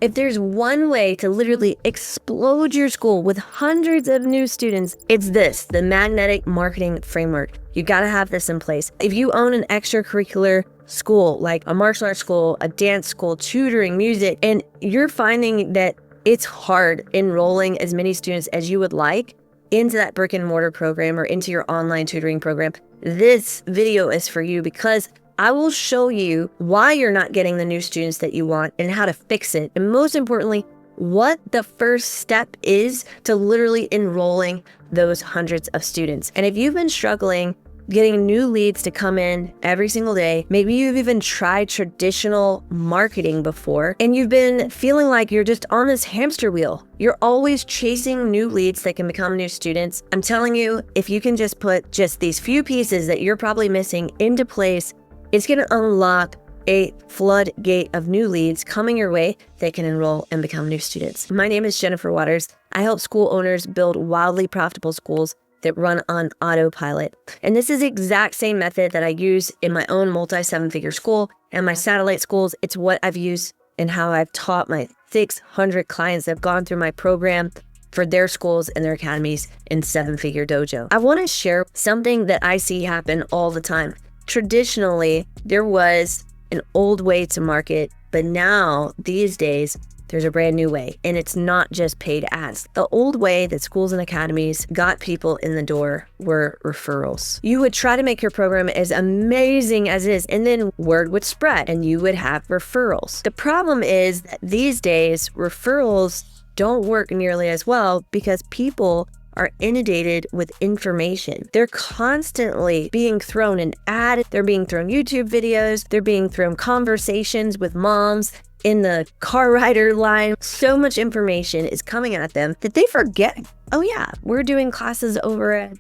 If there's one way to literally explode your school with hundreds of new students, it's this, the magnetic marketing framework. You gotta have this in place. If you own an extracurricular school, like a martial arts school, a dance school, tutoring, music, and you're finding that it's hard enrolling as many students as you would like into that brick and mortar program or into your online tutoring program, this video is for you, because I will show you why you're not getting the new students that you want and how to fix it. And most importantly, what the first step is to literally enrolling those hundreds of students. And if you've been struggling getting new leads to come in every single day, maybe you've even tried traditional marketing before and you've been feeling like you're just on this hamster wheel. You're always chasing new leads that can become new students. I'm telling you, if you can just put just these few pieces that you're probably missing into place, it's going to unlock a floodgate of new leads coming your way that can enroll and become new students. My name is Jennifer Waters. I help school owners build wildly profitable schools that run on autopilot. And this is the exact same method that I use in my own multi-seven-figure school and my satellite schools. It's what I've used and how I've taught my 600 clients that have gone through my program for their schools and their academies in Figure Dojo. I want to share something that I see happen all the time. Traditionally, there was an old way to market, but now, these days, there's a brand new way, and it's not just paid ads. The old way that schools and academies got people in the door were referrals. You would try to make your program as amazing as it is, and then word would spread, and you would have referrals. The problem is that these days, referrals don't work nearly as well because people are inundated with information. They're constantly being thrown an ad, they're being thrown YouTube videos, they're being thrown conversations with moms in the car rider line. So much information is coming at them that they forget, oh yeah, we're doing classes over at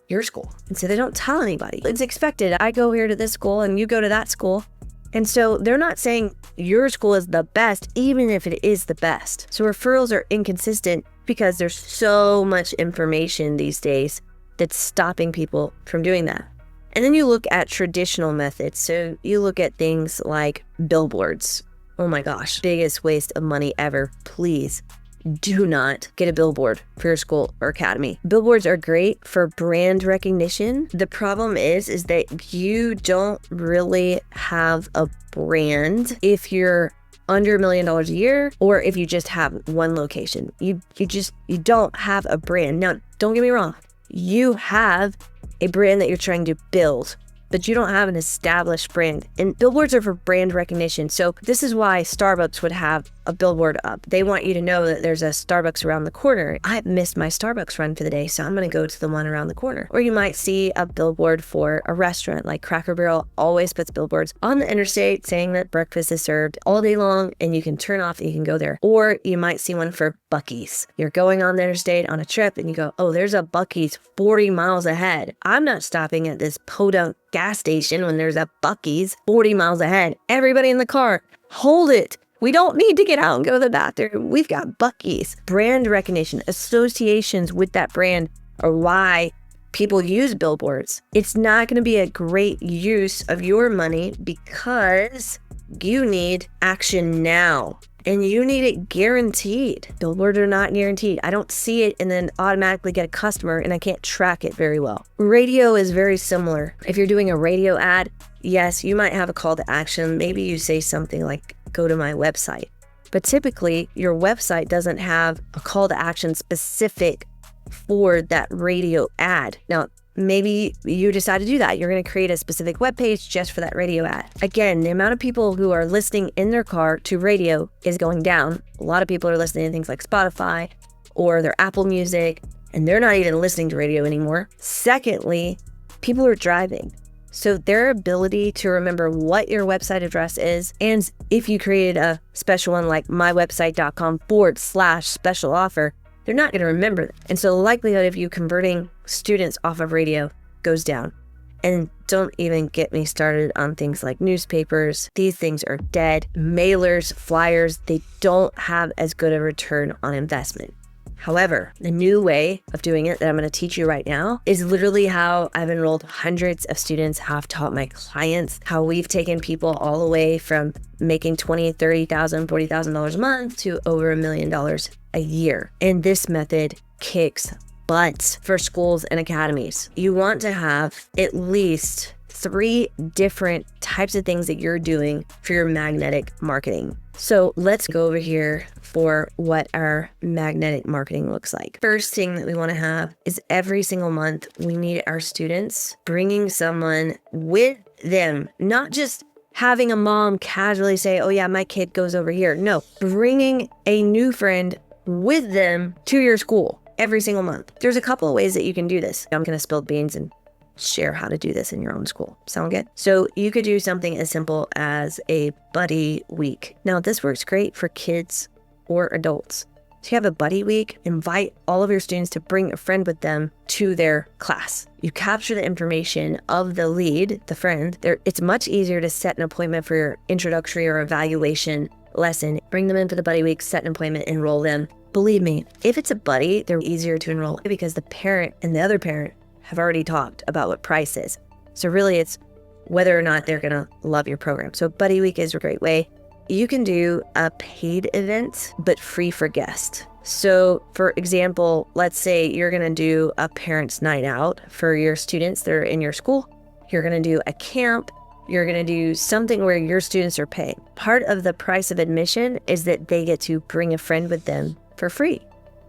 your school. And so they don't tell anybody. It's expected. I go here to this school and you go to that school. And so they're not saying your school is the best, even if it is the best. So referrals are inconsistent because there's so much information these days that's stopping people from doing that. And then you look at traditional methods. So you look at things like billboards. Oh my gosh, biggest waste of money ever. Please do not get a billboard for your school or academy. Billboards are great for brand recognition. The problem is that you don't really have a brand if you're under $1 million a year, or if you just have one location. You don't have a brand. Now, don't get me wrong. You have a brand that you're trying to build, but you don't have an established brand. And billboards are for brand recognition. So this is why Starbucks would have a billboard up. They want you to know that there's a Starbucks around the corner. I missed my Starbucks run for the day, so I'm gonna go to the one around the corner. Or you might see a billboard for a restaurant, like Cracker Barrel always puts billboards on the interstate saying that breakfast is served all day long and you can turn off and you can go there. Or you might see one for Buc-ee's. You're going on the interstate on a trip and you go, oh, there's a Buc-ee's 40 miles ahead. I'm not stopping at this podunk gas station when there's a Buc-ee's 40 miles ahead. Everybody in the car, hold it. We don't need to get out and go to the bathroom. We've got Buc-ee's. Brand recognition, associations with that brand are why people use billboards. It's not going to be a great use of your money because you need action now. And you need it guaranteed. Billboards are not guaranteed. I don't see it and then automatically get a customer and I can't track it very well. Radio is very similar. If you're doing a radio ad, yes, you might have a call to action. Maybe you say something like, go to my website. But typically, your website doesn't have a call to action specific for that radio ad. Now, maybe you decide to do that. You're going to create a specific web page just for that radio ad. Again, the amount of people who are listening in their car to radio is going down. A lot of people are listening to things like Spotify or their Apple Music, and they're not even listening to radio anymore. Secondly, people are driving. So their ability to remember what your website address is, and if you created a special one like mywebsite.com/special offer, they're not going to remember that. And so the likelihood of you converting students off of radio goes down. And don't even get me started on things like newspapers. These things are dead. Mailers, flyers, they don't have as good a return on investment. However, the new way of doing it that I'm going to teach you right now is literally how I've enrolled hundreds of students, how I've taught my clients, how we've taken people all the way from making $20,000, $30,000, $40,000 a month to over $1 million a year. And this method kicks butt for schools and academies. You want to have at least 3 different types of things that you're doing for your magnetic marketing. So let's go over here for what our magnetic marketing looks like. First thing that we want to have is every single month, we need our students bringing someone with them, not just having a mom casually say, oh yeah, my kid goes over here. No, bringing a new friend with them to your school every single month. There's a couple of ways that you can do this. I'm going to spill beans and share how to do this in your own school. Sound good? So you could do something as simple as a buddy week. Now this works great for kids or adults. So you have a buddy week, invite all of your students to bring a friend with them to their class. You capture the information of the lead, the friend. It's much easier to set an appointment for your introductory or evaluation lesson. Bring them in for the buddy week, set an appointment, enroll them. Believe me, if it's a buddy, they're easier to enroll because the parent and the other parent have already talked about what price is. So really it's whether or not they're gonna love your program. So buddy week is a great way. You can do a paid event, but free for guests. So for example, let's say you're gonna do a parents' night out for your students that are in your school. You're gonna do a camp. You're gonna do something where your students are paying. Part of the price of admission is that they get to bring a friend with them for free.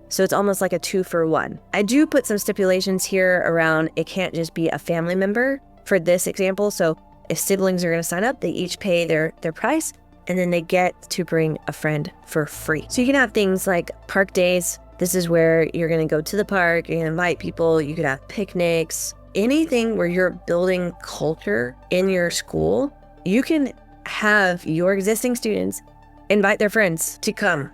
So it's almost like a 2-for-1. I do put some stipulations here around it can't just be a family member for this example. So if siblings are going to sign up, they each pay their price and then they get to bring a friend for free. So you can have things like park days. This is where you're going to go to the park, you're going to invite people, you could have picnics, anything where you're building culture in your school. You can have your existing students invite their friends to come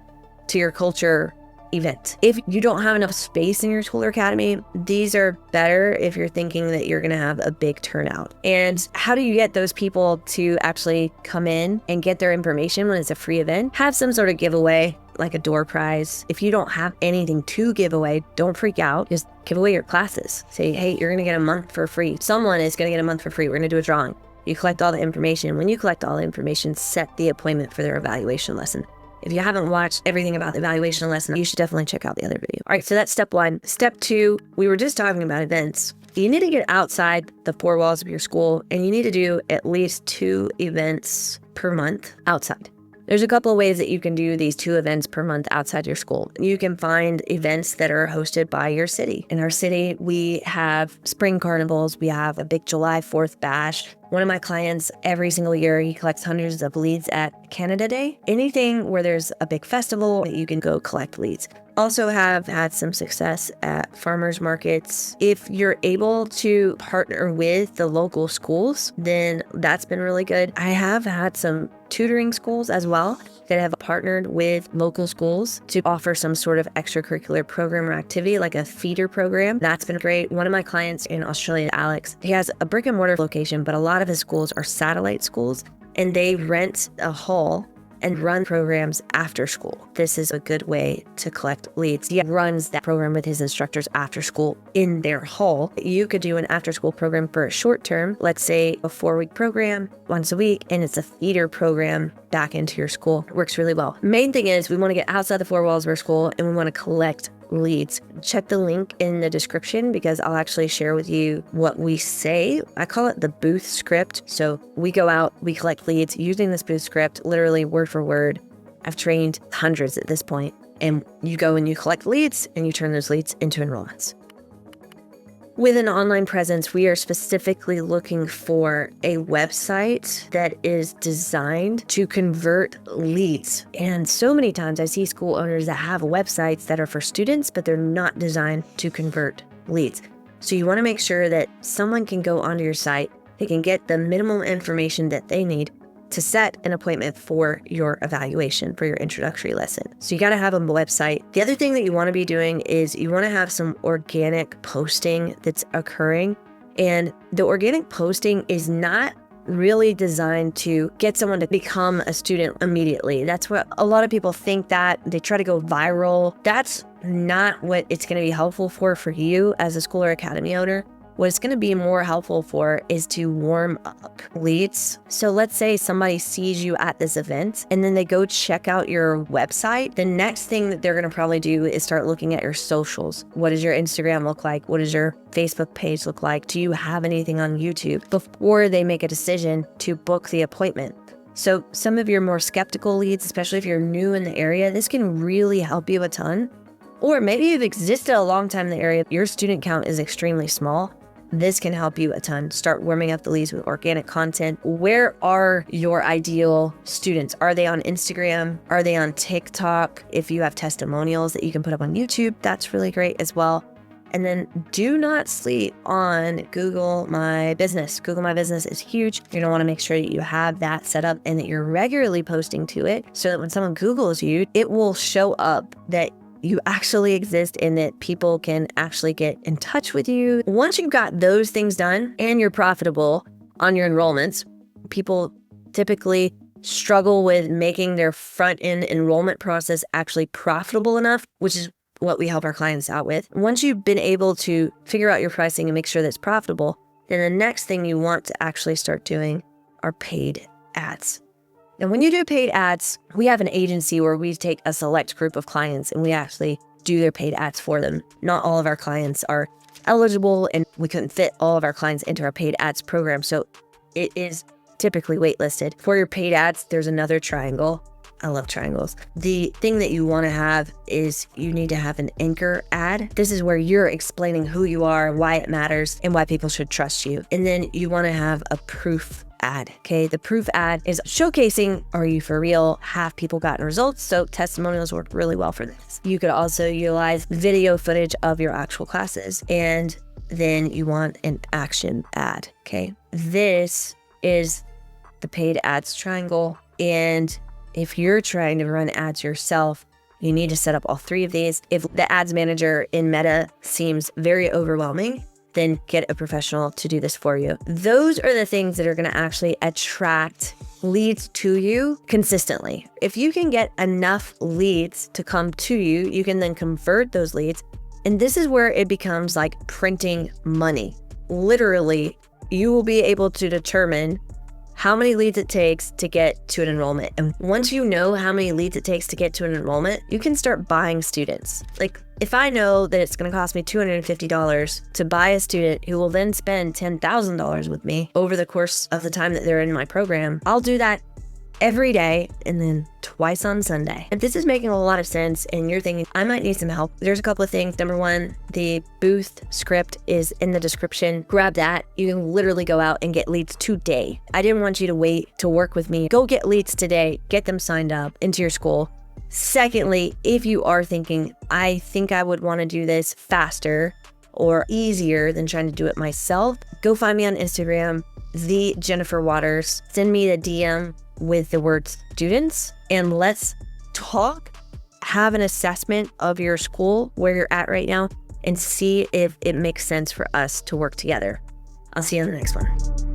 to your culture event. If you don't have enough space in your school or academy, these are better if you're thinking that you're going to have a big turnout. And how do you get those people to actually come in and get their information when it's a free event? Have some sort of giveaway, like a door prize. If you don't have anything to give away, don't freak out. Just give away your classes. Say, hey, you're going to get a month for free. Someone is going to get a month for free. We're going to do a drawing. You collect all the information. When you collect all the information, set the appointment for their evaluation lesson. If you haven't watched everything about the evaluation lesson, you should definitely check out the other video. All right, so that's step 1. Step 2, we were just talking about events. You need to get outside the 4 walls of your school and you need to do at least 2 events per month outside. There's a couple of ways that you can do these 2 events per month outside your school. You can find events that are hosted by your city. In our city, we have spring carnivals. We have a big July 4th bash. One of my clients, every single year, he collects hundreds of leads at Canada Day. Anything where there's a big festival, you can go collect leads. Also have had some success at farmers markets. If you're able to partner with the local schools, then that's been really good. I have had some tutoring schools as well that have partnered with local schools to offer some sort of extracurricular program or activity, like a feeder program. That's been great. One of my clients in Australia, Alex, he has a brick and mortar location, but a lot of his schools are satellite schools, and they rent a hall and run programs after school. This is a good way to collect leads. He runs that program with his instructors after school in their hall. You could do an after school program for a short term, let's say a 4-week program once a week, and it's a feeder program back into your school. It works really well. Main thing is we want to get outside the 4 walls of our school and we want to collect leads. Check the link in the description because I'll actually share with you what we say. I call it the booth script. So we go out, we collect leads using this booth script, literally word for word. I've trained hundreds at this point, and you go and you collect leads and you turn those leads into enrollments. With an online presence, we are specifically looking for a website that is designed to convert leads. And so many times I see school owners that have websites that are for students, but they're not designed to convert leads. So you want to make sure that someone can go onto your site, they can get the minimum information that they need to set an appointment for your evaluation, for your introductory lesson. So you got to have a website. The other thing that you want to be doing is you want to have some organic posting that's occurring. And the organic posting is not really designed to get someone to become a student immediately. That's what a lot of people think, that they try to go viral. That's not what it's going to be helpful for you as a school or academy owner. What it's going to be more helpful for is to warm up leads. So let's say somebody sees you at this event and then they go check out your website. The next thing that they're going to probably do is start looking at your socials. What does your Instagram look like? What does your Facebook page look like? Do you have anything on YouTube? Before they make a decision to book the appointment. So some of your more skeptical leads, especially if you're new in the area, this can really help you a ton. Or maybe you've existed a long time in the area, your student count is extremely small. This can help you a ton. Start warming up the leads with organic content. Where are your ideal students? Are they on Instagram? Are they on TikTok? If you have testimonials that you can put up on YouTube, that's really great as well. And then do not sleep on Google My Business. Google My Business is huge. You're gonna wanna make sure that you have that set up and that you're regularly posting to it so that when someone Googles you, it will show up that you actually exist and that people can actually get in touch with you. Once you've got those things done and you're profitable on your enrollments, people typically struggle with making their front end enrollment process actually profitable enough, which is what we help our clients out with. Once you've been able to figure out your pricing and make sure that's profitable, then the next thing you want to actually start doing are paid ads. And when you do paid ads, we have an agency where we take a select group of clients and we actually do their paid ads for them. Not all of our clients are eligible and we couldn't fit all of our clients into our paid ads program. So it is typically waitlisted. For your paid ads, there's another triangle. I love triangles. The thing that you want to have is you need to have an anchor ad. This is where you're explaining who you are, why it matters, and why people should trust you. And then you want to have a proof ad. Okay, the proof ad is showcasing, are you for real? Have people gotten results? So testimonials work really well for this. You could also utilize video footage of your actual classes. And then you want an action ad. Okay, this is the paid ads triangle. And if you're trying to run ads yourself, you need to set up all three of these. If the ads manager in Meta seems very overwhelming, then get a professional to do this for you. Those are the things that are going to actually attract leads to you consistently. If you can get enough leads to come to you, you can then convert those leads. And this is where it becomes like printing money. Literally, you will be able to determine how many leads it takes to get to an enrollment. And once you know how many leads it takes to get to an enrollment, you can start buying students. Like if I know that it's gonna cost me $250 to buy a student who will then spend $10,000 with me over the course of the time that they're in my program, I'll do that every day and then twice on Sunday. If this is making a lot of sense and you're thinking, I might need some help, there's a couple of things. Number one, the booth script is in the description. Grab that. You can literally go out and get leads today. I didn't want you to wait to work with me. Go get leads today. Get them signed up into your school. Secondly, if you are thinking, I think I would want to do this faster or easier than trying to do it myself, go find me on Instagram, the Jennifer Waters. Send me a DM with the word students and let's talk, have an assessment of your school, where you're at right now, and see if it makes sense for us to work together. I'll see you on the next one.